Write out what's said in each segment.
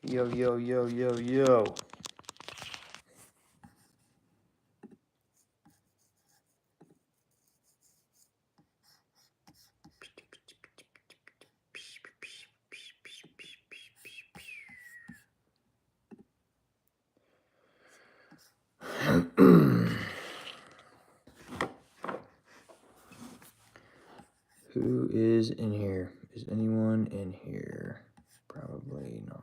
Yo, yo, yo, yo, yo. Who is in here? Is anyone in here? Probably not.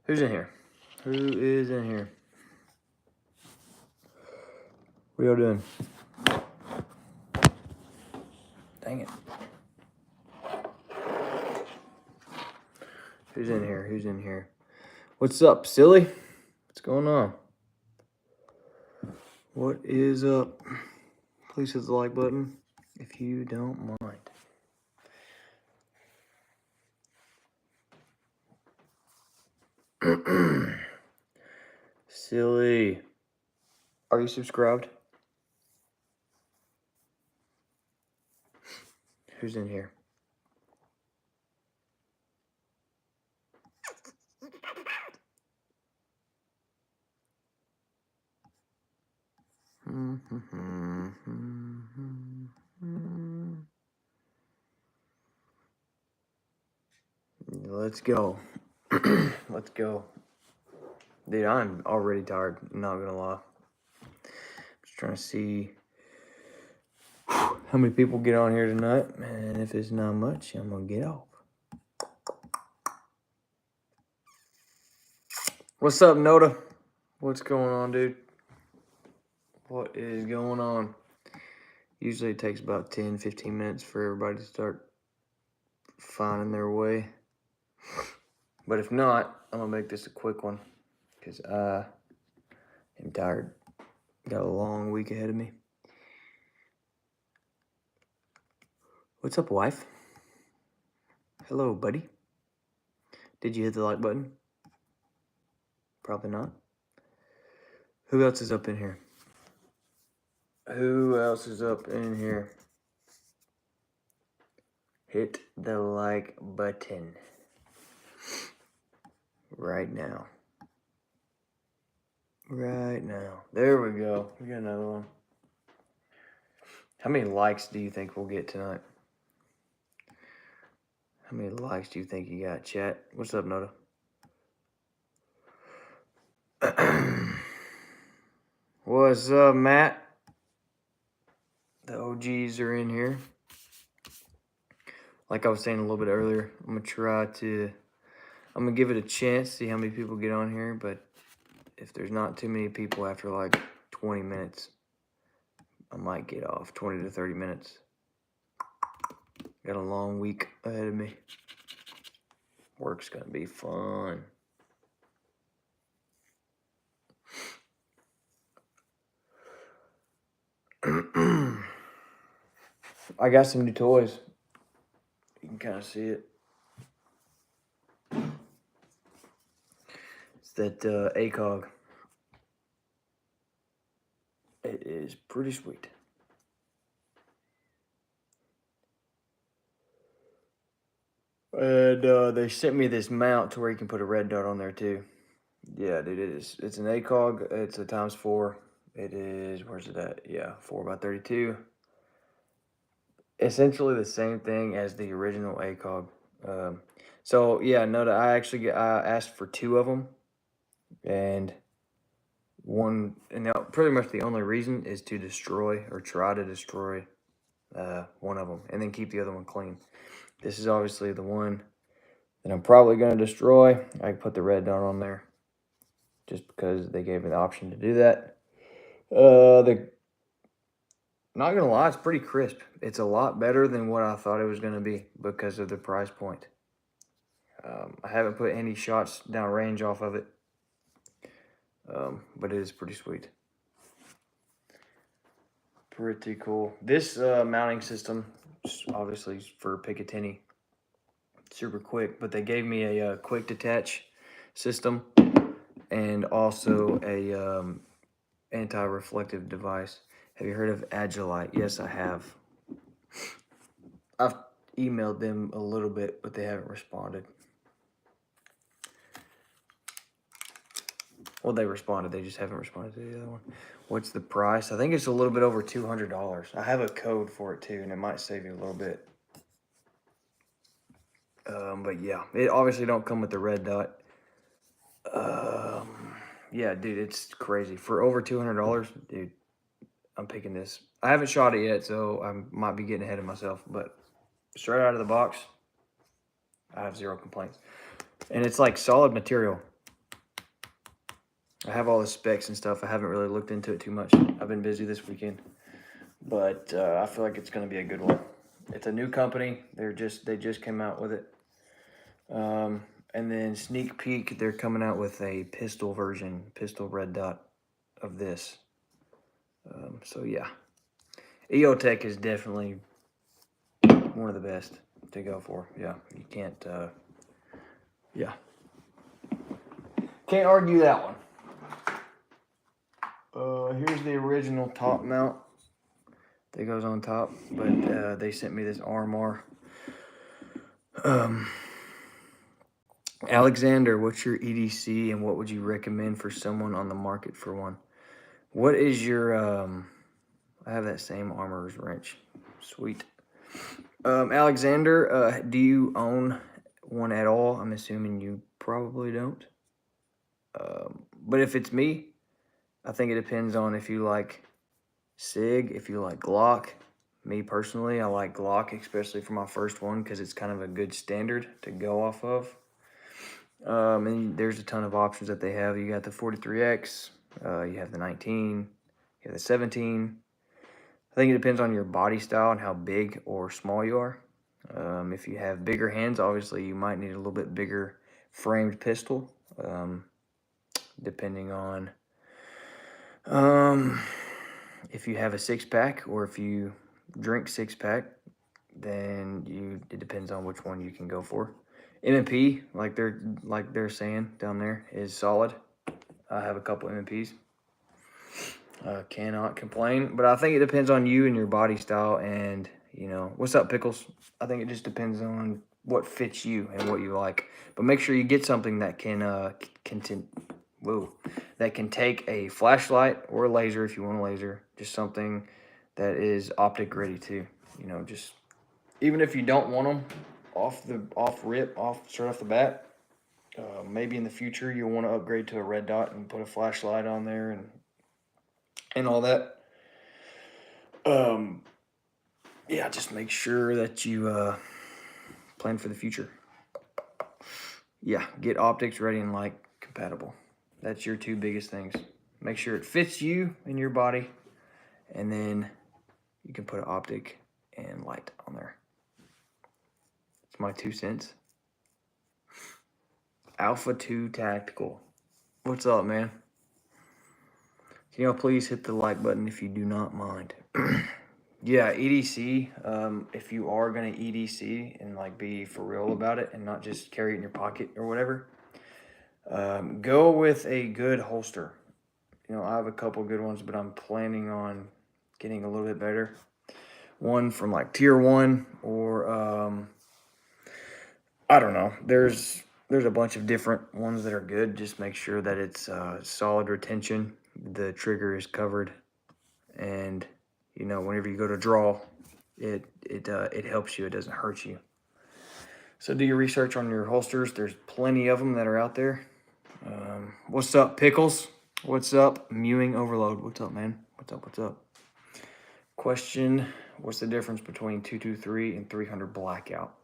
Who's in here? Who is in here? What y'all doing? Dang it. Who's in here? Who's in here? What's up, silly? What's going on? What is up? Please hit the like button if you don't mind. Silly. Are you subscribed? Who's in here? Let's go. Let's go. Dude, I'm already tired, not gonna lie. Just trying to see how many people get on here tonight, and if it's not much, I'm gonna get off. What's up, Noda? What's going on, dude? What is going on? Usually it takes about 10-15 minutes for everybody to start finding their way. But if not, I'm gonna make this a quick one because I am tired. Got a long week ahead of me. What's up, wife? Hello, buddy. Did you hit the like button? Probably not. Who else is up in here? Who else is up in here? Hit the like button right now. Right now. There we go. We got another one. How many likes do you think we'll get tonight? How many likes do you think you got, chat? What's up, Noda? What's up, Matt? The OGs are in here. Like I was saying a little bit earlier, I'm gonna give it a chance, see how many people get on here, but if there's not too many people after like 20 minutes, I might get off. 20 to 30 minutes. Got a long week ahead of me. Work's gonna be fun. I got some new toys. You can kind of see it. It's that ACOG. It is pretty sweet. And they sent me this mount to where you can put a red dot on there too. Yeah, dude, it's an ACOG. It's a ×4. It is, where's it at? Yeah, 4x32. Essentially the same thing as the original ACOG. So yeah, no, I asked for 2 of them, and pretty much the only reason is to destroy or try to destroy one of them, and then keep the other one clean. This is obviously the one that I'm probably going to destroy. I put the red dot on there just because they gave me the option to do that. Not gonna lie, it's pretty crisp. It's a lot better than what I thought it was gonna be because of the price point. I haven't put any shots down range off of it, but it is pretty sweet. Pretty cool. This mounting system, obviously for Picatinny, super quick, but they gave me a quick detach system, and also a anti-reflective device. Have you heard of Agilite? Yes, I have. I've emailed them a little bit, but they haven't responded. Well, they responded. They just haven't responded to the other one. What's the price? I think it's a little bit over $200. I have a code for it too, and it might save you a little bit. But yeah, it obviously don't come with the red dot. Yeah, dude, it's crazy. For over $200, dude, I'm picking this. I haven't shot it yet, so I might be getting ahead of myself, but straight out of the box, I have zero complaints. And it's like solid material. I have all the specs and stuff. I haven't really looked into it too much. I've been busy this weekend, but I feel like it's going to be a good one. It's a new company. They just came out with it. And then sneak peek, they're coming out with a pistol version, pistol red dot of this. So yeah, EOTech is definitely one of the best to go for. Yeah, you can't, yeah. Can't argue that one. Here's the original top mount that goes on top, but they sent me this RMR. Alexander, what's your EDC and what would you recommend for someone on the market for one? What is your, I have that same armorer's wrench. Sweet. Alexander, do you own one at all? I'm assuming you probably don't. But if it's me, I think it depends on if you like SIG, if you like Glock. Me personally, I like Glock, especially for my first one, because it's kind of a good standard to go off of. And there's a ton of options that they have. You got the 43X, you have the 19, you have the 17. I think it depends on your body style and how big or small you are. If you have bigger hands, obviously you might need a little bit bigger framed pistol, depending on if you have a 6-pack or if you drink 6-pack, then it depends on which one you can go for. M&P, like they're saying down there, is solid. I have a couple M&Ps. Cannot complain, but I think it depends on you and your body style, and you know, what's up, Pickles? I think it just depends on what fits you and what you like. But make sure you get something that can that can take a flashlight or a laser if you want a laser. Just something that is optic ready too. You know, just even if you don't want them straight off the bat. Maybe in the future you'll want to upgrade to a red dot and put a flashlight on there and all that. Yeah, just make sure that you plan for the future. Yeah, get optics ready and light compatible. That's your two biggest things. Make sure it fits you and your body, and then you can put an optic and light on there. It's my 2 cents. Alpha 2 Tactical. What's up, man? Can y'all please hit the like button if you do not mind? Yeah, EDC, if you are going to EDC and like be for real about it and not just carry it in your pocket or whatever, go with a good holster. You know, I have a couple good ones, but I'm planning on getting a little bit better. One from like tier 1 or, I don't know. There's a bunch of different ones that are good. Just make sure that it's solid retention. The trigger is covered, and you know, whenever you go to draw, it helps you. It doesn't hurt you. So do your research on your holsters. There's plenty of them that are out there. What's up, Pickles? What's up, Mewing Overload? What's up, man? What's up? Question, what's the difference between 223 and 300 blackout?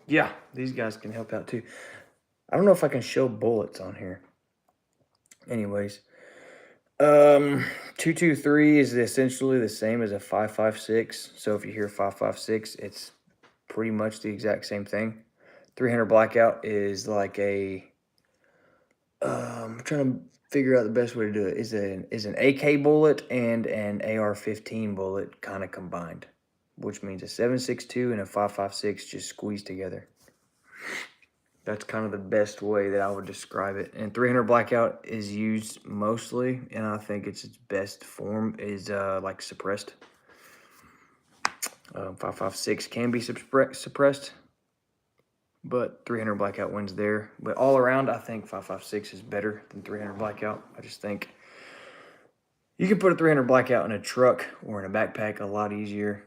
Yeah, these guys can help out too. I don't know if I can show bullets on here. Anyways, 223 is essentially the same as a 5.56. So if you hear 5.56, it's pretty much the exact same thing. 300 blackout is like a, I'm trying to figure out the best way to do it. Is an AK bullet and an AR-15 bullet kind of combined, which means a 7.62 and a 5.56 just squeezed together. That's kind of the best way that I would describe it. And 300 blackout is used mostly, and I think its best form is like suppressed. 5.56 can be suppressed, but 300 blackout wins there. But all around, I think 5.56 is better than 300 blackout. I just think you can put a 300 blackout in a truck or in a backpack a lot easier,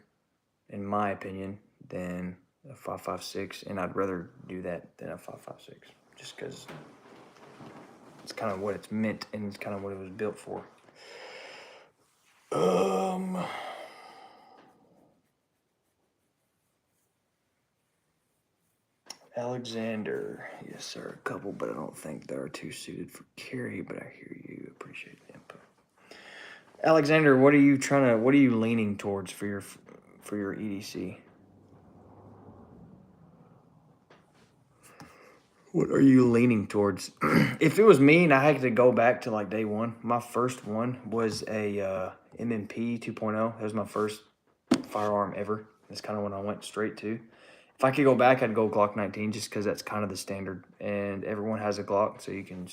in my opinion, than a 5.56, and I'd rather do that than a 5.56, just because it's kind of what it's meant and it's kind of what it was built for. Alexander, yes sir, a couple, but I don't think they are too suited for carry, but I hear you, appreciate the input. Alexander, what are you leaning towards for your EDC? What are you leaning towards? If it was me and I had to go back to like day one, my first one was a MMP 2.0. That was my first firearm ever. That's kind of when I went straight to. If I could go back, I'd go Glock 19 just because that's kind of the standard, and everyone has a Glock, so you can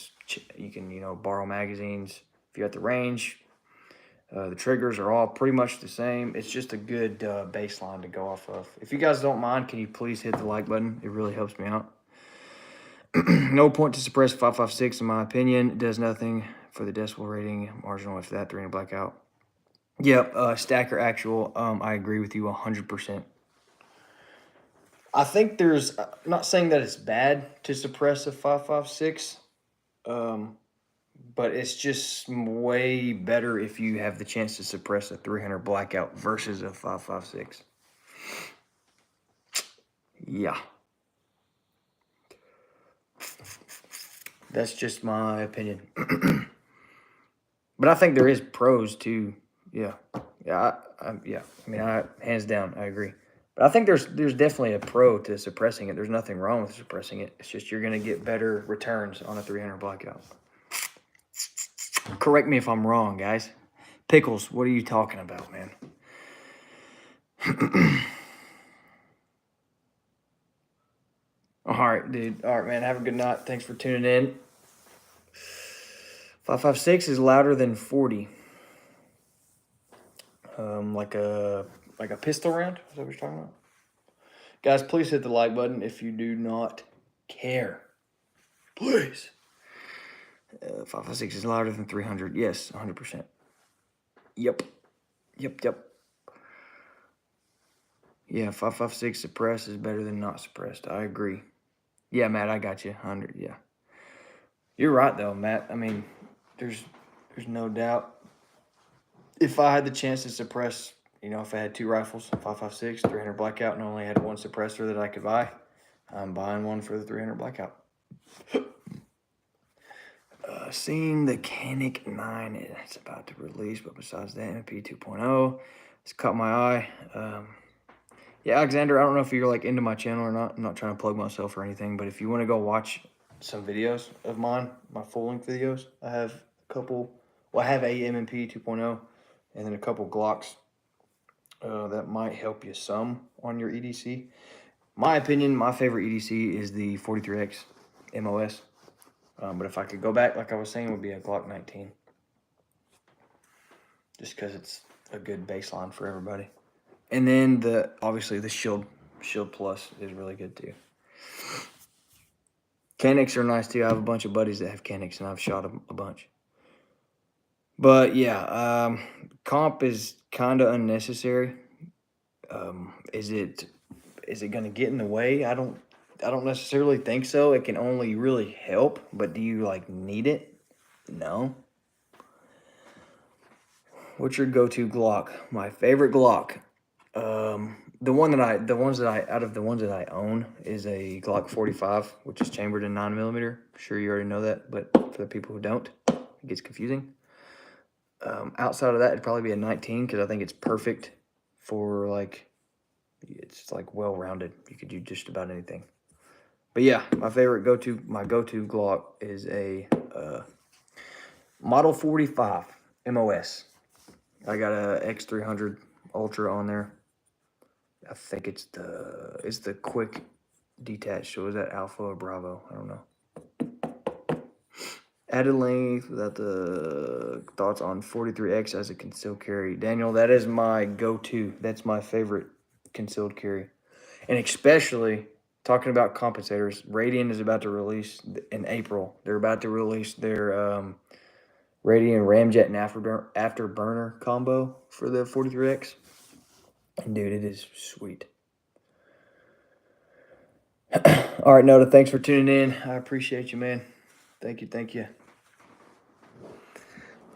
borrow magazines if you're at the range. The triggers are all pretty much the same. It's just a good baseline to go off of. If you guys don't mind, can you please hit the like button? It really helps me out. No point to suppress 5.56 in my opinion. It does nothing for the decibel rating. Marginal after that, 300 blackout. Yep, stacker actual. I agree with you 100%. I think there's, not saying that it's bad to suppress a 5.56, but it's just way better if you have the chance to suppress a 300 blackout versus a 5.56. Yeah. That's just my opinion. But I think there is pros too. Yeah. Hands down, I agree. But I think there's definitely a pro to suppressing it. There's nothing wrong with suppressing it. It's just you're going to get better returns on a 300 blackout. Correct me if I'm wrong, guys. Pickles, what are you talking about, man? All right, dude. All right, man. Have a good night. Thanks for tuning in. 5.56 is louder than 40. Like a pistol round. Is that what you're talking about? Guys, please hit the like button if you do not care. Please. 5.56 is louder than 300. Yes, 100%. Yep. Yeah, 5.56 suppressed is better than not suppressed. I agree. Yeah, Matt, I got you. 100. Yeah. You're right though, Matt. I mean, there's no doubt. If I had the chance to suppress, if I had 2 rifles, 5.56, 300 blackout, and only had 1 suppressor that I could buy, I'm buying one for the 300 blackout. Seeing the Canic 9, it's about to release, but besides that, MP 2.0, it's caught my eye. Yeah, Alexander, I don't know if you're like into my channel or not. I'm not trying to plug myself or anything, but if you want to go watch some videos of mine, my full-length videos, I have a couple. Well, I have a MMP 2.0 and then a couple Glocks that might help you some on your EDC. My opinion, my favorite EDC is the 43X MOS. But if I could go back, like I was saying, it would be a Glock 19. Just because it's a good baseline for everybody. And then obviously the Shield Plus is really good too. Canics are nice too. I have a bunch of buddies that have Canics and I've shot them a bunch. But yeah, comp is kind of unnecessary. Is it going to get in the way? I don't necessarily think so. It can only really help, but do you like need it? No. What's your go-to Glock? My favorite Glock. Out of the ones that I own is a Glock 45, which is chambered in 9mm. I'm sure you already know that, but for the people who don't, it gets confusing. Outside of that, it'd probably be a 19 because I think it's perfect for it's like well-rounded. You could do just about anything. But yeah, my go-to Glock is a Model 45 MOS. I got a X300 Ultra on there. I think it's the quick detach. So is that Alpha or Bravo? I don't know. Added length without the thoughts on 43X as a concealed carry. Daniel, that is my go-to. That's my favorite concealed carry. And especially talking about compensators, Radian is about to release in April. They're about to release their Radian Ramjet and Afterburner combo for the 43X. And dude, it is sweet. All right, Noda, thanks for tuning in. I appreciate you, man. Thank you.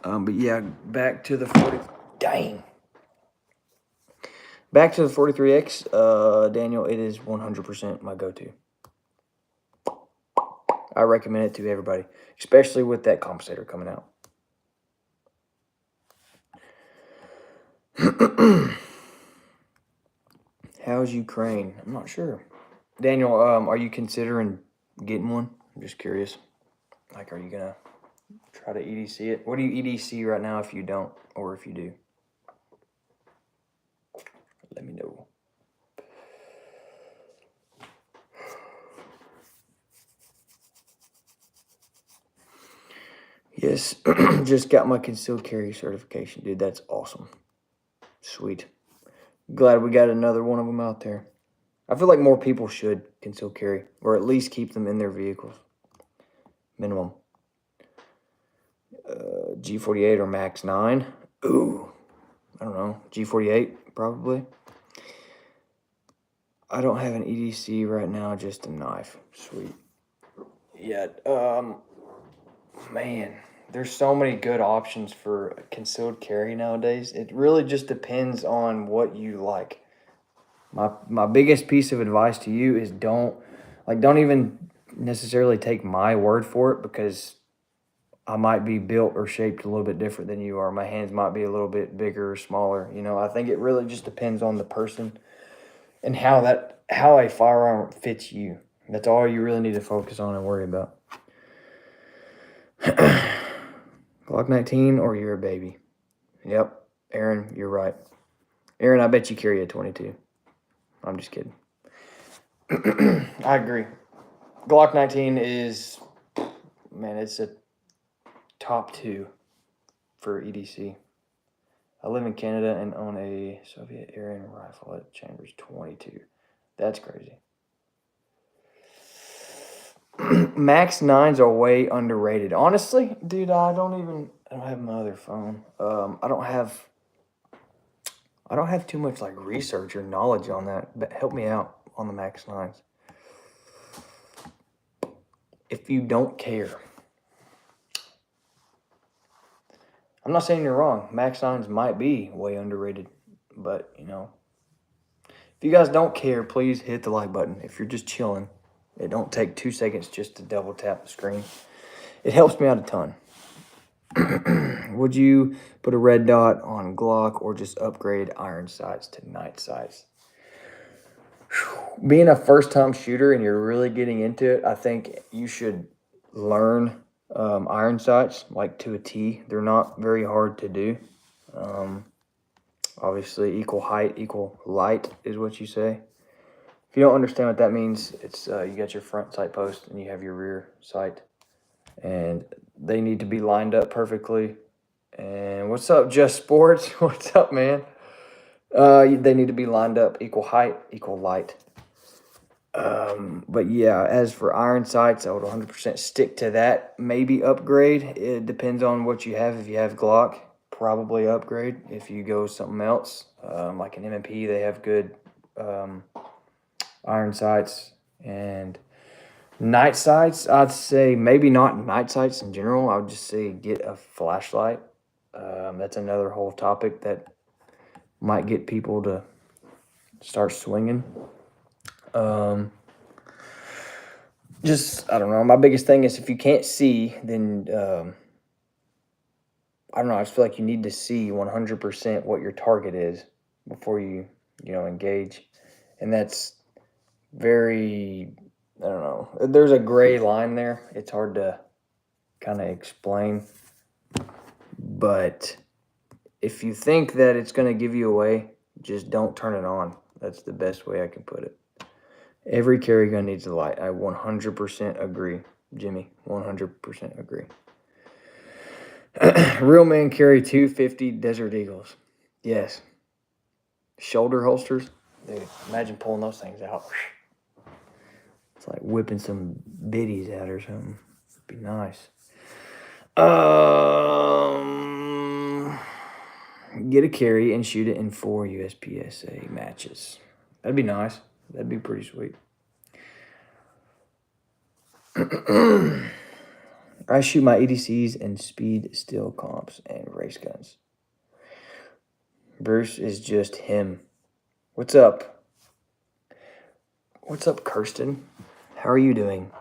But yeah, back to the 43X. Daniel, it is 100% my go-to. I recommend it to everybody, especially with that compensator coming out. How's Ukraine? I'm not sure. Daniel, are you considering getting one? I'm just curious. Like, are you gonna try to EDC it? What do you EDC right now if you don't, or if you do? Let me know. Yes, just got my concealed carry certification, dude. That's awesome. Sweet. Glad we got another one of them out there. I feel like more people should conceal carry, or at least keep them in their vehicles. Minimum. G48 or Max 9. Ooh, I don't know. G48, probably. I don't have an EDC right now, just a knife. Sweet. Yeah, man, there's so many good options for concealed carry nowadays. It really just depends on what you like. My biggest piece of advice to you is don't even necessarily take my word for it, because I might be built or shaped a little bit different than you are. My hands might be a little bit bigger or smaller. You know, I think it really just depends on the person and how a firearm fits you. That's all you really need to focus on and worry about. Glock 19 or you're a baby. Yep, Aaron, you're right. Aaron, I bet you carry a 22. I'm just kidding. I agree. Glock 19 is, man, it's a top 2 for EDC. I live in Canada and own a Soviet-era rifle at Chambers 22. That's crazy. Max 9s are way underrated. Honestly, dude, I don't have my other phone. I don't have too much like research or knowledge on that, but help me out on the Max 9s. If you don't care. I'm not saying you're wrong. Max 9s might be way underrated, but you know, if you guys don't care, please hit the like button. If you're just chilling, it don't take 2 seconds just to double tap the screen. It helps me out a ton. Would you put a red dot on Glock or just upgrade iron sights to night sights? Being a first-time shooter and you're really getting into it, I think you should learn iron sights like to a T. They're not very hard to do. Obviously, equal height, equal light is what you say. If you don't understand what that means, it's you got your front sight post and you have your rear sight, and they need to be lined up perfectly. And what's up, Just Sports? What's up, man? They need to be lined up, equal height, equal light. But yeah, as for iron sights, I would 100% stick to that. Maybe upgrade. It depends on what you have. If you have Glock, probably upgrade. If you go something else, like an M&P, they have good iron sights. And night sights, I'd say maybe not night sights in general. I would just say get a flashlight. That's another whole topic that might get people to start swinging. Just, I don't know. My biggest thing is if you can't see, then, I don't know. I just feel like you need to see 100% what your target is before you engage. And that's very, I don't know. There's a gray line there. It's hard to kind of explain. But if you think that it's going to give you away, just don't turn it on. That's the best way I can put it. Every carry gun needs a light. I 100% agree, Jimmy. 100% agree. Real men carry 250 Desert Eagles. Yes. Shoulder holsters. Dude, imagine pulling those things out. It's like whipping some biddies out or something. It'd be nice. Get a carry and shoot it in 4 USPSA matches. That'd be nice. That'd be pretty sweet. I shoot my EDCs and speed steel comps and race guns. Bruce is just him. What's up? What's up, Kirsten? How are you doing?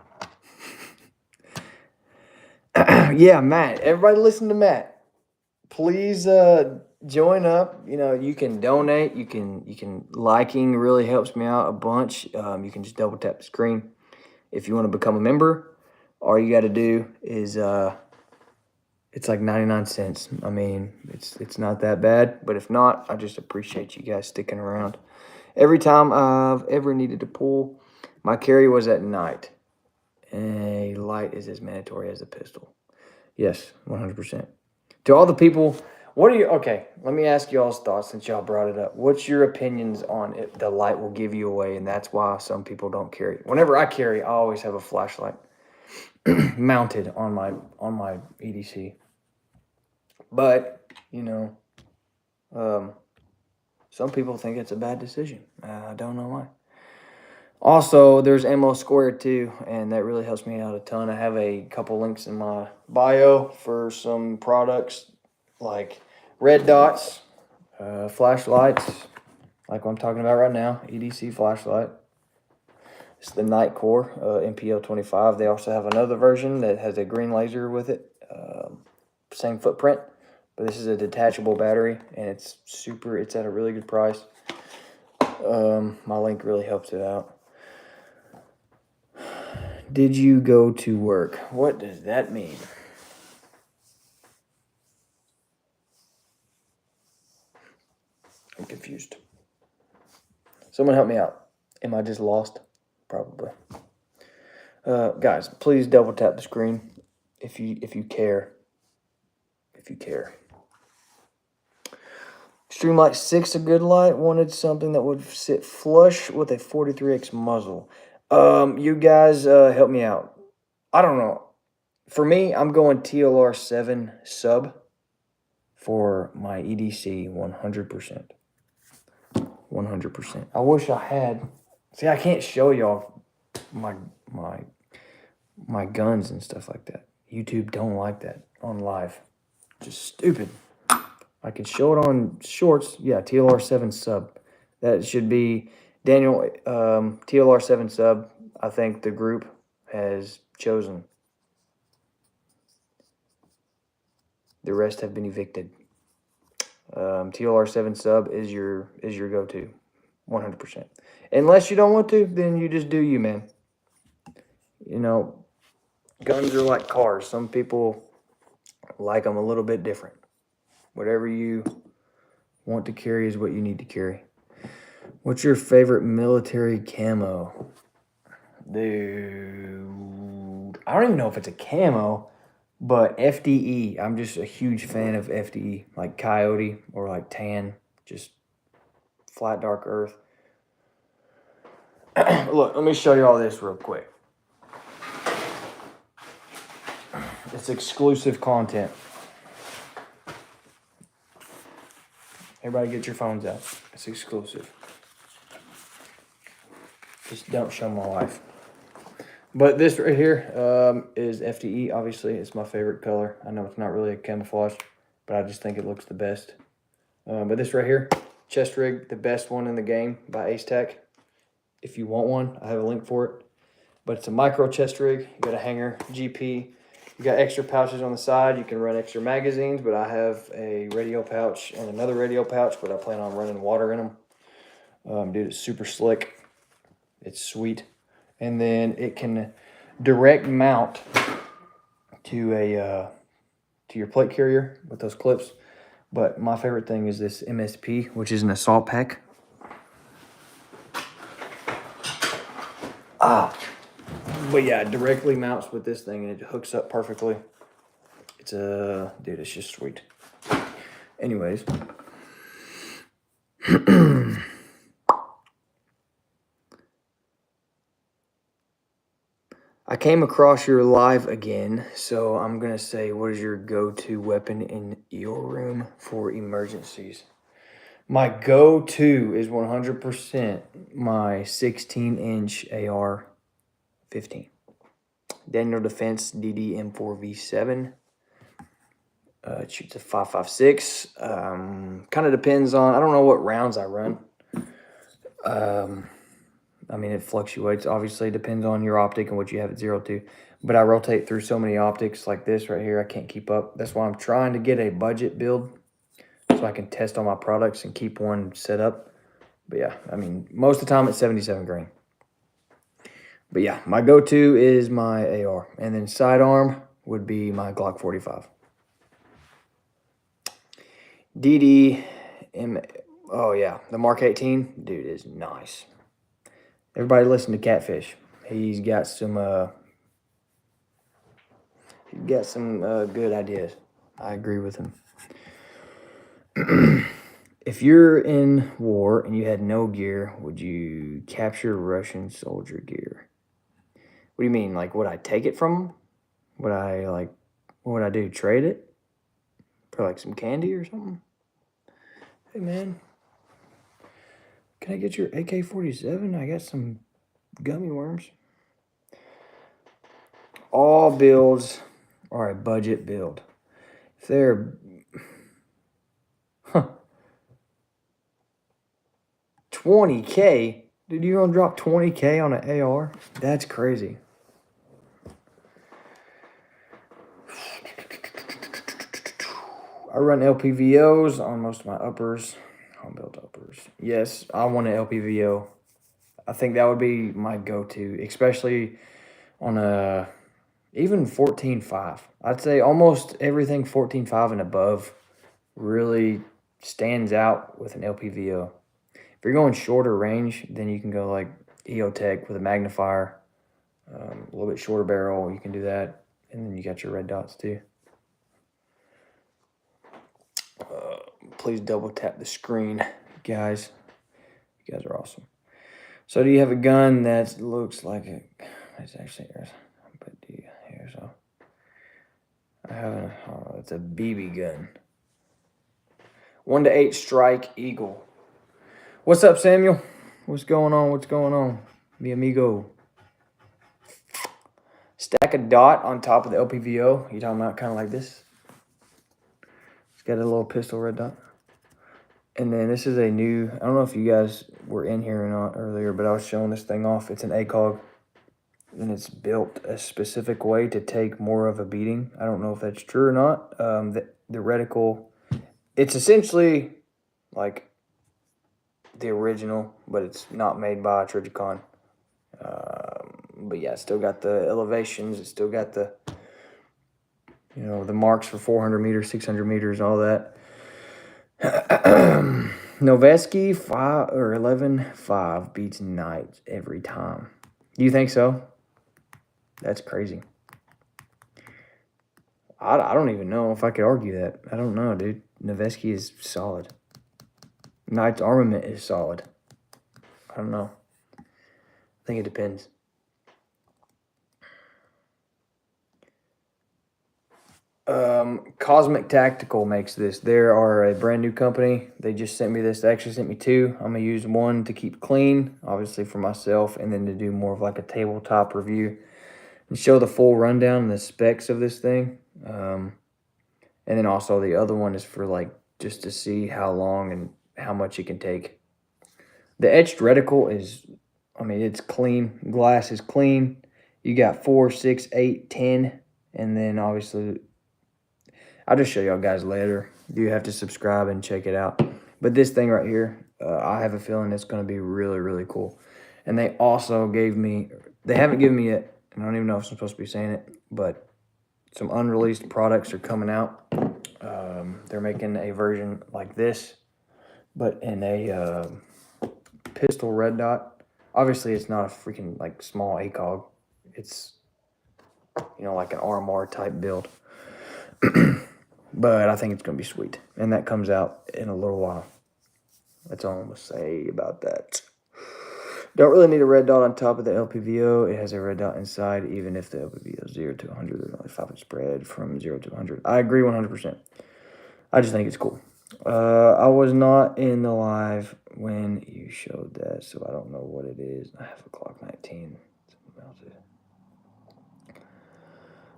Yeah, Matt. Everybody listen to Matt. Please join up. You know, you can donate. You can liking really helps me out a bunch. You can just double tap the screen. If you want to become a member, all you got to do is it's like 99 cents. I mean, it's not that bad. But if not, I just appreciate you guys sticking around. Every time I've ever needed to pull, my carry was at night. A light is as mandatory as a pistol. Yes, 100%. To all the people, okay, let me ask y'all's thoughts since y'all brought it up. What's your opinions on it? The light will give you away, and that's why some people don't carry. Whenever I carry, I always have a flashlight mounted on my EDC. But, you know, some people think it's a bad decision. I don't know why. Also, there's ammo squared too, and that really helps me out a ton. I have a couple links in my bio for some products like red dots, flashlights, like what I'm talking about right now, EDC flashlight. It's the Night Core MPL 25. They also have another version that has a green laser with it, same footprint, but this is a detachable battery, and it's at a really good price. My link really helps it out. Did you go to work? What does that mean? I'm confused. Someone help me out. Am I just lost? Probably. Guys, please double tap the screen if you care. If you care. Extreme Light 6, a good light. Wanted something that would sit flush with a 43X muzzle. You guys help me out. I don't know. For me, I'm going TLR 7 sub for my EDC 100%. 100%. I wish I had. See, I can't show y'all my guns and stuff like that. YouTube don't like that on live. Just stupid. I can show it on shorts. Yeah, TLR 7 sub. That should be Daniel, TLR 7 sub. I think the group has chosen. The rest have been evicted. TLR 7 sub is your go-to, 100%. Unless you don't want to, then you just do you, man. You know, guns are like cars. Some people like them a little bit different. Whatever you want to carry is what you need to carry. What's your favorite military camo? Dude, I don't even know if it's a camo, but FDE. I'm just a huge fan of FDE, like Coyote or like Tan, just flat dark earth. Look, let me show you all this real quick. It's exclusive content. Everybody get your phones out. It's exclusive. Just don't show my wife. But this right here is FDE. Obviously, it's my favorite color. I know it's not really a camouflage, but I just think it looks the best. But this right here, chest rig, the best one in the game by Ace Tech. If you want one, I have a link for it. But it's a micro chest rig. You got a hanger, GP. You got extra pouches on the side. You can run extra magazines, but I have a radio pouch and another radio pouch, but I plan on running water in them. Dude, it's super slick. It's sweet. And then it can direct mount to a to your plate carrier with those clips. But my favorite thing is this MSP, which is an assault pack. But yeah, it directly mounts with this thing and it hooks up perfectly. It's dude, it's just sweet. Anyways. I came across your live again, so I'm going to say, what is your go-to weapon in your room for emergencies? My go-to is 100% my 16-inch AR-15. Daniel Defense DD M4V7. It shoots a 5.56. Kind of depends on, I don't know what rounds I run. I mean, it fluctuates. Obviously, it depends on your optic and what you have at 0.2. But I rotate through so many optics like this right here, I can't keep up. That's why I'm trying to get a budget build so I can test all my products and keep one set up. But yeah, I mean, most of the time it's 77 grain. But yeah, my go-to is my AR. And then sidearm would be my Glock 45. Oh yeah, the Mark 18, dude, is nice. Everybody listen to Catfish. He's got some good ideas. I agree with him. If you're in war and you had no gear, would you capture Russian soldier gear? What do you mean? Like, would I take it from them? What would I do? Trade it for like some candy or something? Hey man, can I get your AK-47? I got some gummy worms. All builds are a budget build. If they're 20K, dude, you're gonna drop 20K on an AR? That's crazy. I run LPVOs on most of my uppers. Home built uppers. Yes, I want an LPVO. I think that would be my go-to, especially on a even 14.5. I'd say almost everything 14.5 and above really stands out with an LPVO. If you're going shorter range, then you can go like EOTech with a magnifier, a little bit shorter barrel. You can do that, and then you got your red dots too. Please double tap the screen, guys. You guys are awesome. So, do you have a gun that looks like it? It's actually yours, but do you here? So, I have it's a BB gun. 1 to 8 strike eagle. What's up, Samuel? What's going on? What's going on? Mi amigo. Stack a dot on top of the LPVO. You talking about kind of like this? It's got a little pistol red dot. And then this is a new, I don't know if you guys were in here or not earlier, but I was showing this thing off. It's an ACOG, and it's built a specific way to take more of a beating. I don't know if that's true or not. The reticle, it's essentially like the original, but it's not made by Trigicon. But yeah, it's still got the elevations. It's still got the, you know, the marks for 400 meters, 600 meters, all that. Noveski 5 or 11.5 beats Knights every time. Do you think so? That's crazy. I don't even know if I could argue that. I don't know, dude. Noveski is solid. Knight's armament is solid. I don't know. I think it depends. Cosmic Tactical makes this. They are a brand new company. They just sent me this. They actually sent me 2. I'm going to use one to keep clean, obviously for myself, and then to do more of like a tabletop review and show the full rundown and the specs of this thing. And then also the other one is for like just to see how long and how much it can take. The etched reticle is, I mean, it's clean. Glass is clean. You got 4, 6, 8, 10, and then obviously I'll just show y'all guys later. You have to subscribe and check it out. But this thing right here, I have a feeling it's going to be really, really cool. And they also gave me, they haven't given me it, and I don't even know if I'm supposed to be saying it, but some unreleased products are coming out. They're making a version like this, but in a pistol red dot. Obviously, it's not a freaking like small ACOG. It's, you know, like an RMR type build. But I think it's going to be sweet. And that comes out in a little while. That's all I'm going to say about that. Don't really need a red dot on top of the LPVO. It has a red dot inside, even if the LPVO is 0 to 100. There's only 5 spread from 0 to 100. I agree 100%. I just think it's cool. I was not in the live when you showed that, so I don't know what it is. I have a Glock 19.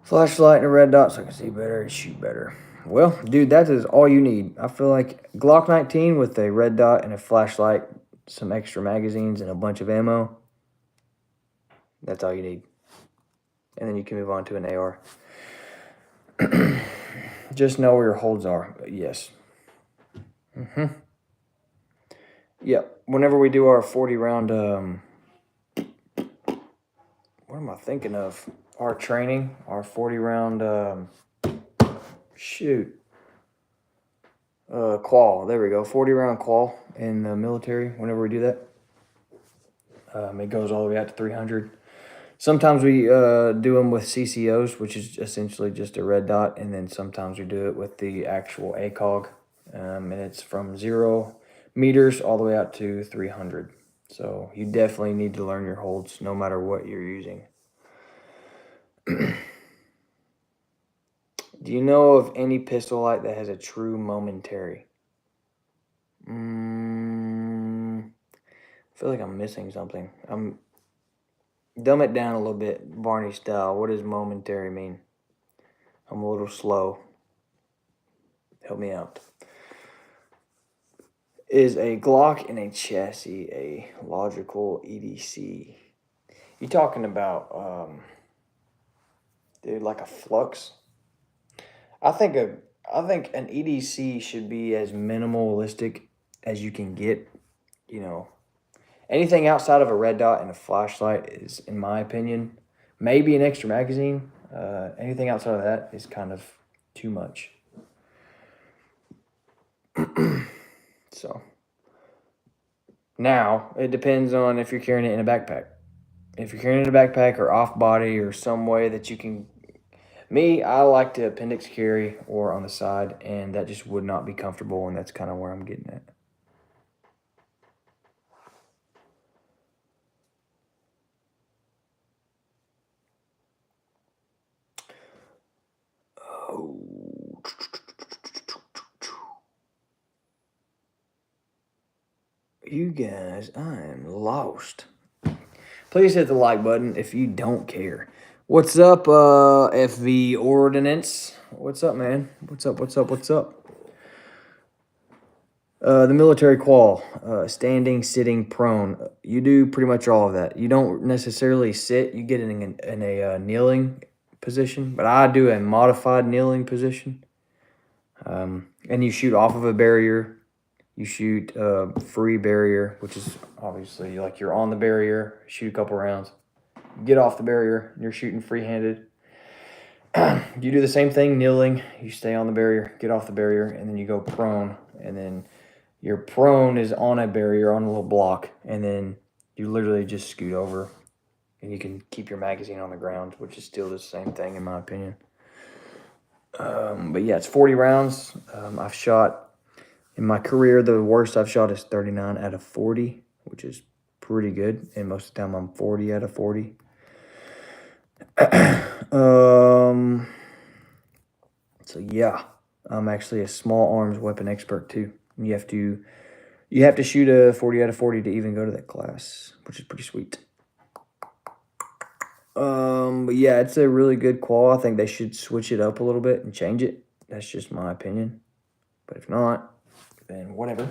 Flashlight and a red dot so I can see better and shoot better. Well, dude, that is all you need. I feel like Glock 19 with a red dot and a flashlight, some extra magazines, and a bunch of ammo. That's all you need. And then you can move on to an AR. Just know where your holds are. Yes. Yeah. Whenever we do our 40 round, what am I thinking of? Our training, our 40 round, qual. There we go. 40 round qual in the military. Whenever we do that, it goes all the way out to 300. Sometimes we do them with CCOs, which is essentially just a red dot, and then sometimes we do it with the actual ACOG, and it's from 0 meters all the way out to 300. So you definitely need to learn your holds no matter what you're using. Do you know of any pistol light that has a true momentary? I feel like I'm missing something. Dumb it down a little bit, Barney style. What does momentary mean? I'm a little slow. Help me out. Is a Glock in a chassis a logical EDC? You talking about, dude, like a flux? I think an EDC should be as minimalistic as you can get. You know, anything outside of a red dot and a flashlight is, in my opinion, maybe an extra magazine. Anything outside of that is kind of too much. So now it depends on if you're carrying it in a backpack. If you're carrying it in a backpack or off body or some way that you can. Me, I like to appendix carry or on the side, and that just would not be comfortable, and that's kind of where I'm getting at. Oh. You guys, I am lost. Please hit the like button if you don't care. What's up, FV Ordnance? What's up, man? What's up? The military qual, standing, sitting, prone. You do pretty much all of that. You don't necessarily sit. You get in a kneeling position, but I do a modified kneeling position. And you shoot off of a barrier. You shoot free barrier, which is obviously like you're on the barrier, shoot a couple rounds. Get off the barrier, you're shooting free-handed. You do the same thing, kneeling. You stay on the barrier, get off the barrier, and then you go prone. And then your prone is on a barrier, on a little block, and then you literally just scoot over, and you can keep your magazine on the ground, which is still the same thing in my opinion. But yeah, it's 40 rounds. I've shot, in my career, the worst I've shot is 39 out of 40, which is pretty good. And most of the time I'm 40 out of 40. So yeah, I'm actually a small arms weapon expert too. You have to shoot a 40 out of 40 to even go to that class, which is pretty sweet. But yeah, it's a really good qual. I think they should switch it up a little bit and change it. That's just my opinion. But if not, then whatever.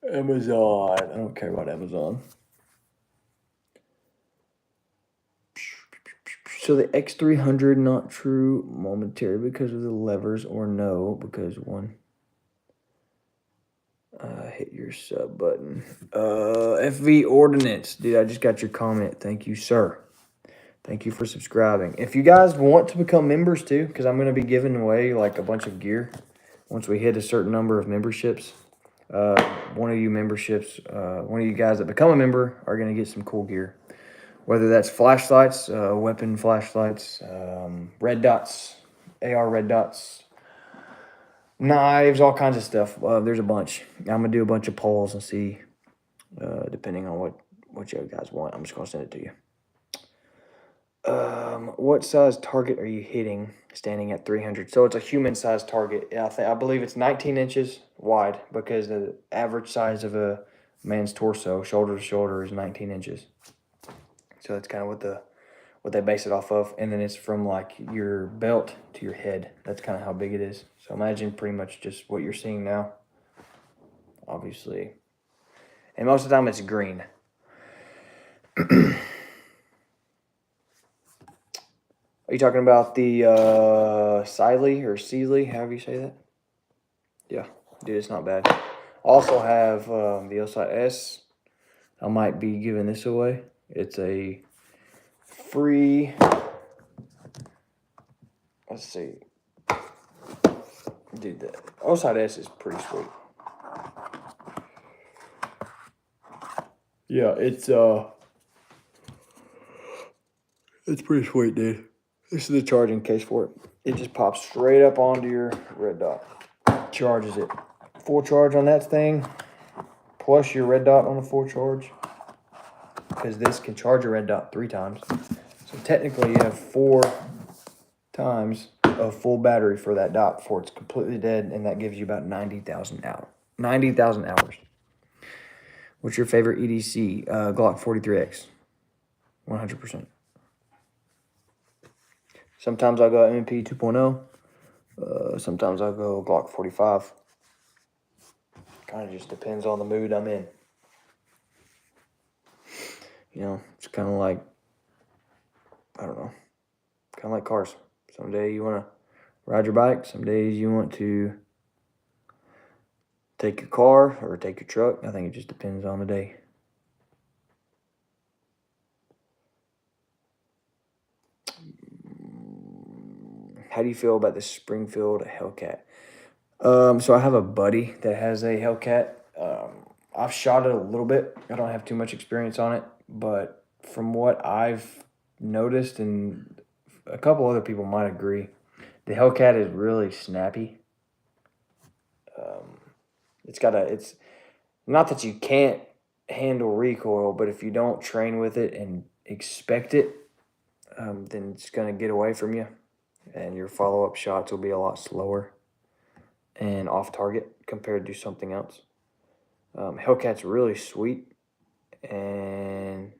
Amazon. I don't care about Amazon. So the X300 not true momentary because of the levers, or no because one. Hit your sub button. FV Ordinance. Dude, I just got your comment. Thank you, sir. Thank you for subscribing. If you guys want to become members too, because I'm going to be giving away like a bunch of gear once we hit a certain number of memberships. One of you guys that become a member are going to get some cool gear. Whether that's flashlights, weapon flashlights, red dots, AR red dots, knives, all kinds of stuff. There's a bunch. I'm going to do a bunch of polls and see, depending on what you guys want. I'm just going to send it to you. What size target are you hitting standing at 300? So it's a human size target. I believe it's 19 inches wide because the average size of a man's torso, shoulder to shoulder, is 19 inches. So that's kind of what they base it off of. And then it's from like your belt to your head. That's kind of how big it is. So imagine pretty much just what you're seeing now. Obviously. And most of the time it's green. Are you talking about the Sealy or Sealy, however you say that? Yeah, dude, it's not bad. Also have the Osite S. I might be giving this away. It's a free, let's see. Dude, the Osite S is pretty sweet. Yeah, it's pretty sweet, dude. This is the charging case for it. It just pops straight up onto your red dot. Charges it. Full charge on that thing, plus your red dot on a full charge. Because this can charge your red dot 3 times. So technically you have 4 times of full battery for that dot before it's completely dead, and that gives you about 90,000 hours. 90,000 hours. What's your favorite EDC? Glock 43X. 100%. Sometimes I'll go MP 2.0. Sometimes I'll go Glock 45. Kind of just depends on the mood I'm in. You know, it's kind of like, I don't know, kind of like cars. Some days you want to ride your bike. Some days you want to take your car or take your truck. I think it just depends on the day. How do you feel about the Springfield Hellcat? So I have a buddy that has a Hellcat. I've shot it a little bit. I don't have too much experience on it, but from what I've noticed, and a couple other people might agree, the Hellcat is really snappy. It's not that you can't handle recoil, but if you don't train with it and expect it, then it's going to get away from you, and your follow-up shots will be a lot slower and off target compared to something else. Hellcat's really sweet, and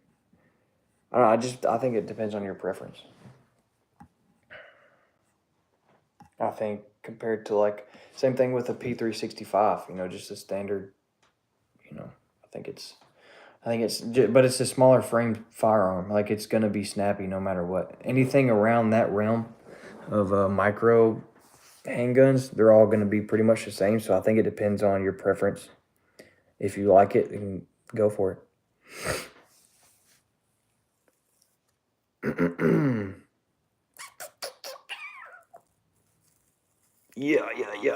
I don't know, I think it depends on your preference. I think compared to like, same thing with a P365, you know, just a standard, you know, but it's a smaller frame firearm. Like, it's going to be snappy no matter what. Anything around that realm of micro handguns, they're all going to be pretty much the same. So I think it depends on your preference. If you like it, then go for it. Yeah.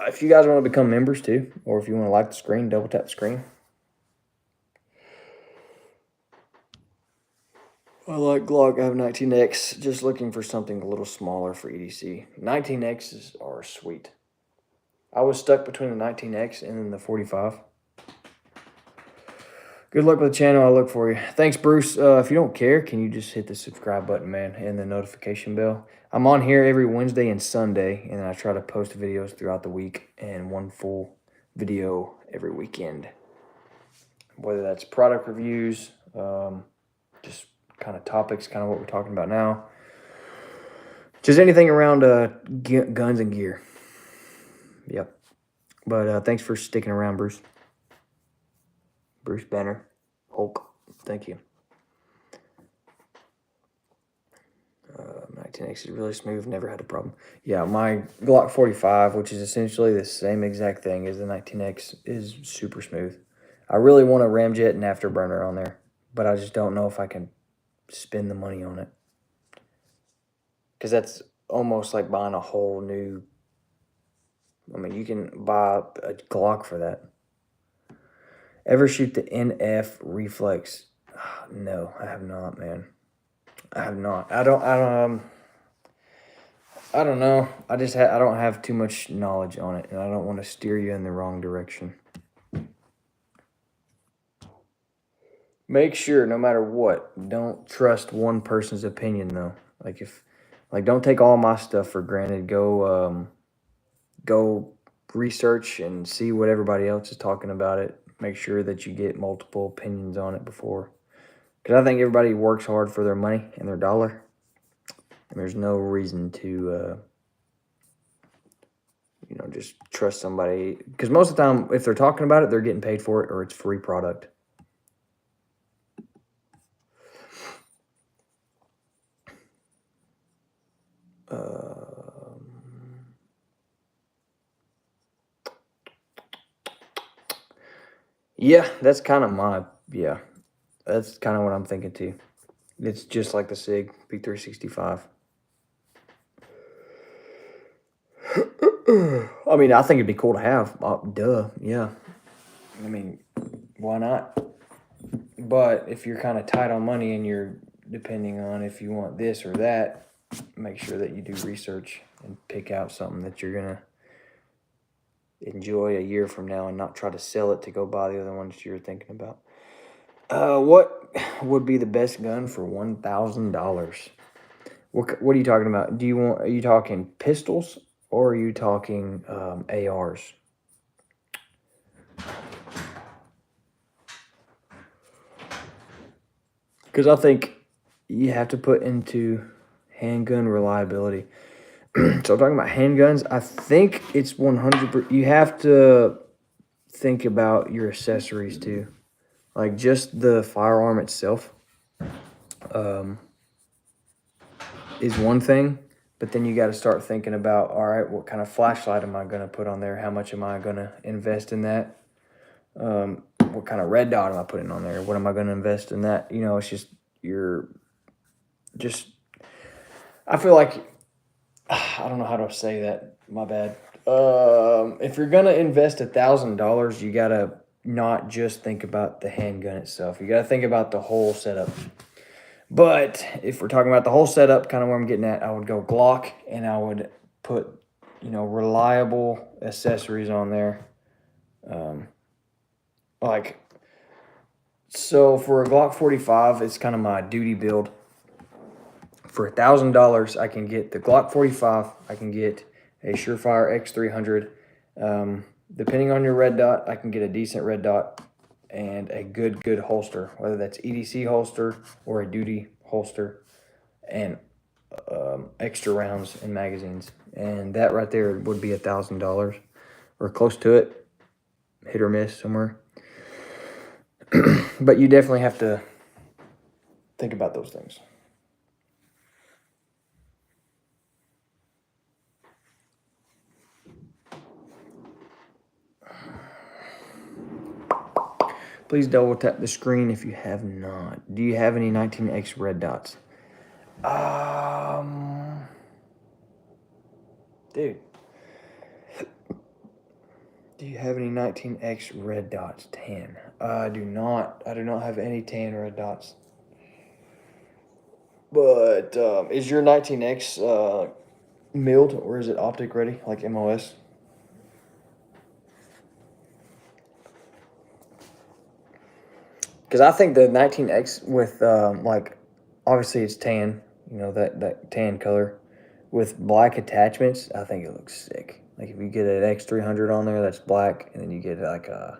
If you guys want to become members too, or if you want to like the screen, double tap the screen. I like Glock. I have 19X. Just looking for something a little smaller for EDC. 19Xs are sweet. I was stuck between the 19X and then the 45. Good luck with the channel. I'll look for you. Thanks, Bruce. If you don't care, can you just hit the subscribe button, man, and the notification bell? I'm on here every Wednesday and Sunday, and I try to post videos throughout the week and one full video every weekend. Whether that's product reviews, just kind of topics, kind of what we're talking about now. Just anything around guns and gear. Yep. But thanks for sticking around, Bruce. Bruce Banner. Hulk. Thank you. 19X is really smooth, never had a problem. Yeah, my Glock 45, which is essentially the same exact thing as the 19X, is super smooth. I really want a ramjet and afterburner on there, but I just don't know if I can spend the money on it. Because that's almost like buying a whole new... I mean, you can buy a Glock for that. Ever shoot the NF reflex? No, I have not, man. I have not. I don't know. I don't have too much knowledge on it, and I don't want to steer you in the wrong direction. Make sure, no matter what, don't trust one person's opinion, though. Don't take all my stuff for granted. Go research and see what everybody else is talking about it. Make sure that you get multiple opinions on it before. Because I think everybody works hard for their money and their dollar. And there's no reason to, just trust somebody. Because most of the time, if they're talking about it, they're getting paid for it or it's free product. Yeah, that's kind of that's kind of what I'm thinking too. It's just like the SIG P365. I mean, I think it'd be cool to have. Duh, yeah. I mean, why not? But if you're kind of tight on money and you're depending on if you want this or that, make sure that you do research and pick out something that you're going to enjoy a year from now and not try to sell it to go buy the other ones you're thinking about. What would be the best gun for $1,000? What are you talking about? Are you talking pistols or are you talking ARs? Because I think you have to put into handgun reliability. So I'm talking about handguns. I think it's 100%. You have to think about your accessories too. Like just the firearm itself is one thing. But then you got to start thinking about, all right, what kind of flashlight am I going to put on there? How much am I going to invest in that? What kind of red dot am I putting on there? What am I going to invest in that? It's just, I feel like, I don't know how to say that. My bad. If you're going to invest $1,000, you got to not just think about the handgun itself. You got to think about the whole setup. But if we're talking about the whole setup, kind of where I'm getting at, I would go Glock and I would put, reliable accessories on there. So for a Glock 45, it's kind of my duty build. For $1,000, I can get the Glock 45. I can get a Surefire X300. Depending on your red dot, I can get a decent red dot and a good holster, whether that's EDC holster or a duty holster, and extra rounds and magazines. And that right there would be $1,000 or close to it, hit or miss somewhere. But you definitely have to think about those things. Please double tap the screen if you have not. Do you have any 19X red dots? Dude. Do you have any 19X red dots? Tan. I do not. I do not have any tan red dots. But is your 19X milled or is it optic ready, like MOS? Because I think the 19X with obviously it's tan, that tan color with black attachments. I think it looks sick. Like if you get an X300 on there that's black, and then you get like a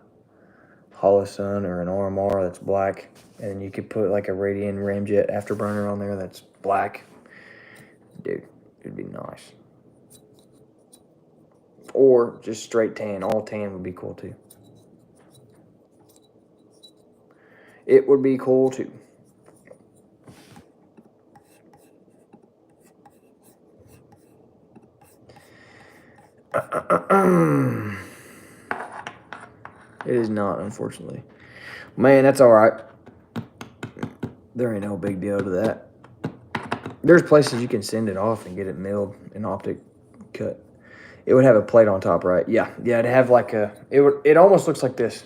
Holosun or an RMR that's black, and then you could put like a Radian Ramjet afterburner on there that's black. Dude, it'd be nice. Or just straight tan. All tan would be cool too. It would be cool too. It is not, unfortunately. Man, that's all right. There ain't no big deal to that. There's places you can send it off and get it milled in optic cut. It would have a plate on top, right? Yeah, it'd have like it almost looks like this.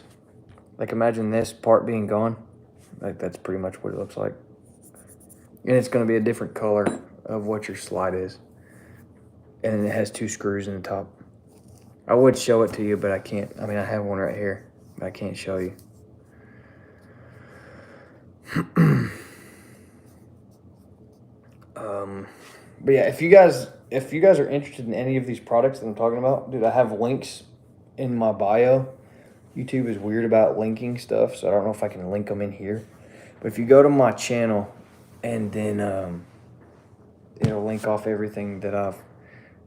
Like imagine this part being gone. Like that's pretty much what it looks like. And it's going to be a different color of what your slide is. And it has 2 screws in the top. I would show it to you, but I can't. I mean, I have one right here, but I can't show you. But yeah, if you guys are interested in any of these products that I'm talking about, dude, I have links in my bio. YouTube is weird about linking stuff, so I don't know if I can link them in here. But if you go to my channel, and then it'll link off everything that I've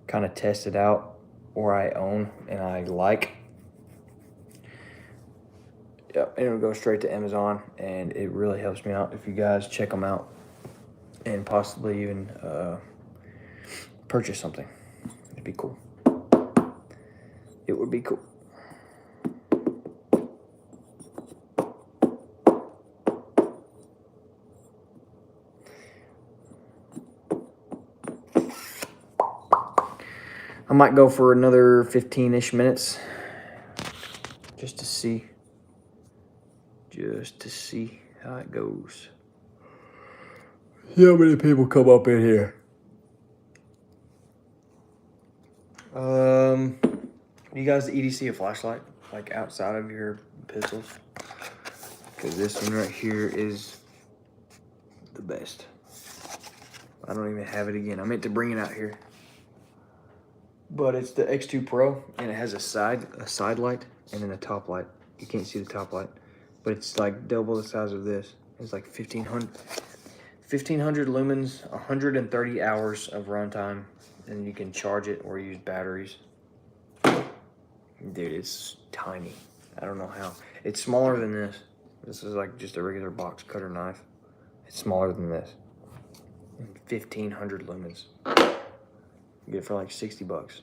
kind of tested out or I own and I like. Yep, and it'll go straight to Amazon, and it really helps me out if you guys check them out and possibly even purchase something. It'd be cool. It would be cool. I might go for another 15-ish minutes just to see how it goes. See how many people come up in here. You guys EDC a flashlight like outside of your pistols? Because this one right here is the best. I don't even have it again. I meant to bring it out here. But it's the X2 Pro, and it has a side light and then a top light. You can't see the top light, but it's like double the size of this. It's like 1500 lumens, 130 hours of runtime, and you can charge it or use batteries. Dude, it's tiny. I don't know how. It's smaller than this. This is like just a regular box cutter knife. It's smaller than this. 1500 lumens. You get it for like 60 bucks.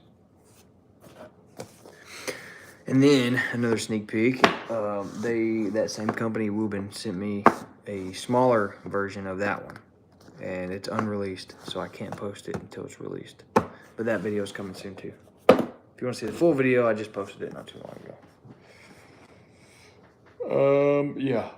And then another sneak peek. That same company, Woobin, sent me a smaller version of that one, and it's unreleased, so I can't post it until it's released. But that video is coming soon too. If you want to see the full video, I just posted it not too long ago. Yeah.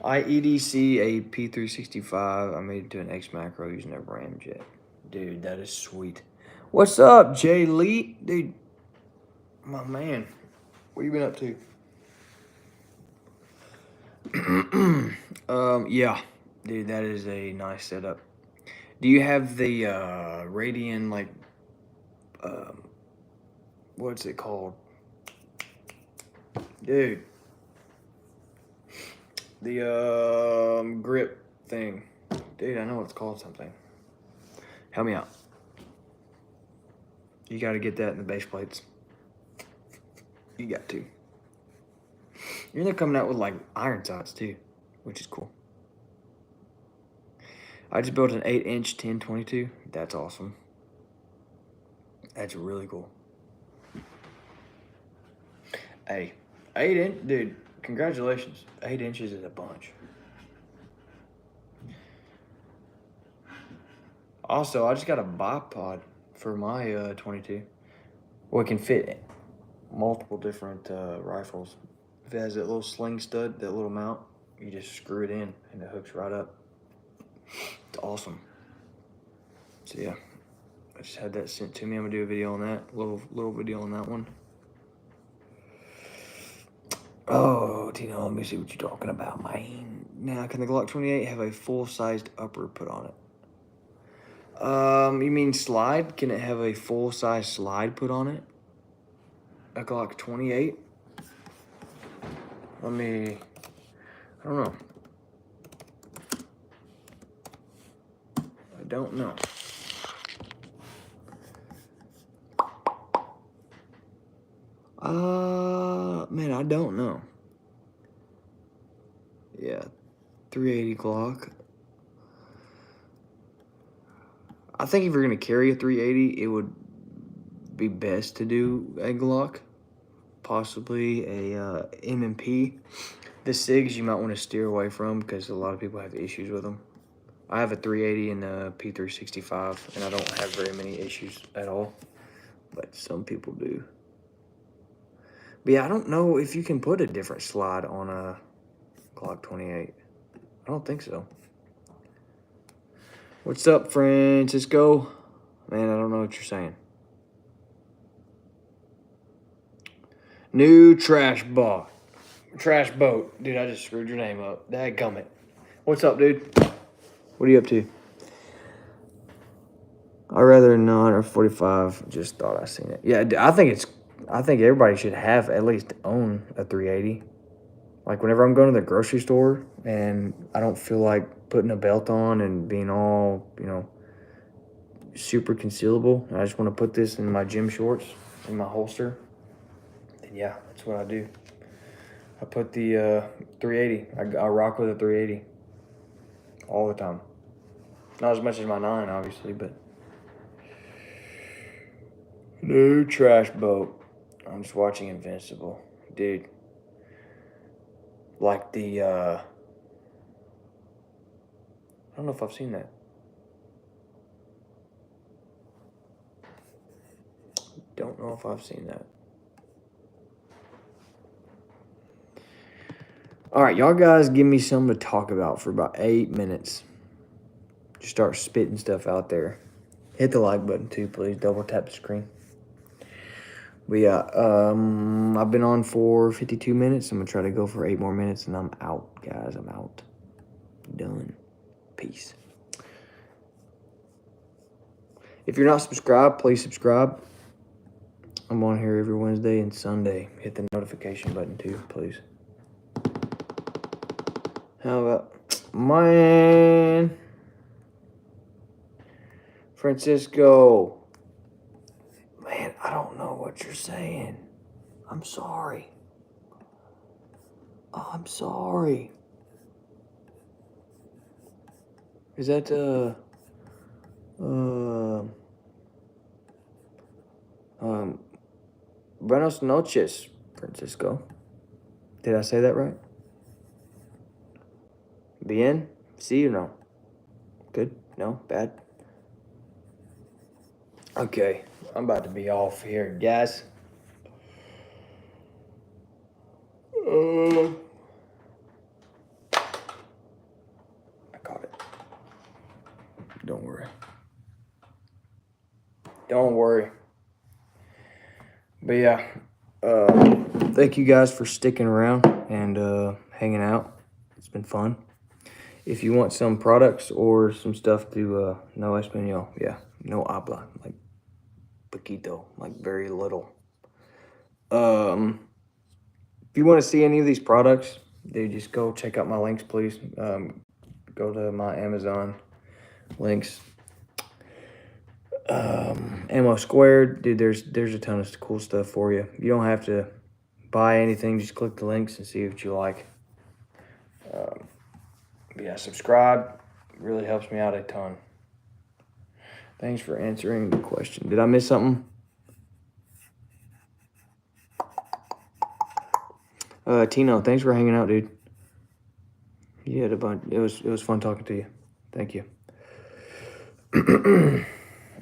I EDC a P365. I made it to an X macro using a ramjet. Dude, that is sweet. What's up, Jay Lee? Dude, my man. What you been up to? Yeah. Dude, that is a nice setup. Do you have the Radian, like, what's it called? Dude. The grip thing. Dude, I know it's called something. Help me out. You got to get that in the base plates. You got to. You're they're coming out with like iron sights too, which is cool. I just built an 8-inch 10-22. That's awesome. That's really cool. Hey, 8-inch, dude. Congratulations. 8 inches is a bunch. Also, I just got a bipod for my 22. Well, it can fit multiple different rifles. If it has that little sling stud, that little mount, you just screw it in and it hooks right up. It's awesome. So yeah, I just had that sent to me. I'm gonna do a video on that, little video on that one. Oh, Tino, let me see what you're talking about, man. Now, can the Glock 28 have a full-sized upper put on it? You mean slide? Can it have a full-size slide put on it? A Glock 28? I don't know. I don't know. Man, I don't know. Yeah, 380 Glock. I think if you're going to carry a 380, it would be best to do a Glock. Possibly a M&P. The SIGs you might want to steer away from because a lot of people have issues with them. I have a 380 and a P365, and I don't have very many issues at all, but some people do. But yeah, I don't know if you can put a different slide on a Glock 28. I don't think so. What's up, Francisco? Man, I don't know what you're saying. New trash boat. Dude, I just screwed your name up. Dadgummit. What's up, dude? What are you up to? I'd rather not, or 45. Just thought I seen it. Yeah, I think everybody should have at least own a 380. Like whenever I'm going to the grocery store and I don't feel like putting a belt on and being all, super concealable, and I just want to put this in my gym shorts in my holster, then yeah, that's what I do. I put the 380. I rock with a 380 all the time. Not as much as my 9, obviously, but new trash boat. I'm just watching Invincible, dude. Like the I don't know if I've seen that. Don't know if I've seen that. All right, y'all guys give me something to talk about for about 8 minutes. Just start spitting stuff out there. Hit the like button too, please. Double tap the screen. But yeah, I've been on for 52 minutes. I'm going to try to go for 8 more minutes, and I'm out, guys. I'm out. Done. Peace. If you're not subscribed, please subscribe. I'm on here every Wednesday and Sunday. Hit the notification button too, please. How about, man, Francisco? Man, I don't know what you're saying. I'm sorry. Oh, I'm sorry. Is that, Buenos noches, Francisco. Did I say that right? Bien? See or no? Good? No? Bad? Okay, I'm about to be off here, guys. I caught it. Don't worry. Don't worry. But yeah, thank you guys for sticking around and hanging out. It's been fun. If you want some products or some stuff to no español, yeah, no habla, like poquito, like very little. If you want to see any of these products, dude, just go check out my links, please. Go to my Amazon links. Ammo Squared, dude, there's a ton of cool stuff for you. You don't have to buy anything, just click the links and see what you like. Yeah, subscribe. It really helps me out a ton. Thanks for answering the question. Did I miss something? Tino, thanks for hanging out, dude. You had a bunch. It was fun talking to you. Thank you.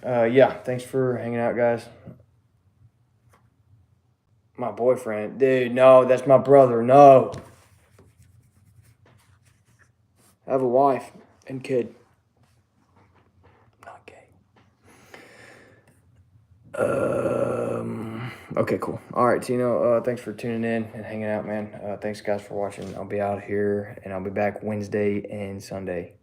Yeah, thanks for hanging out, guys. My boyfriend. Dude, no, that's my brother. No. I have a wife and kid. Not gay. Okay, cool. All right, Tino, thanks for tuning in and hanging out, man. Thanks, guys, for watching. I'll be out here, and I'll be back Wednesday and Sunday.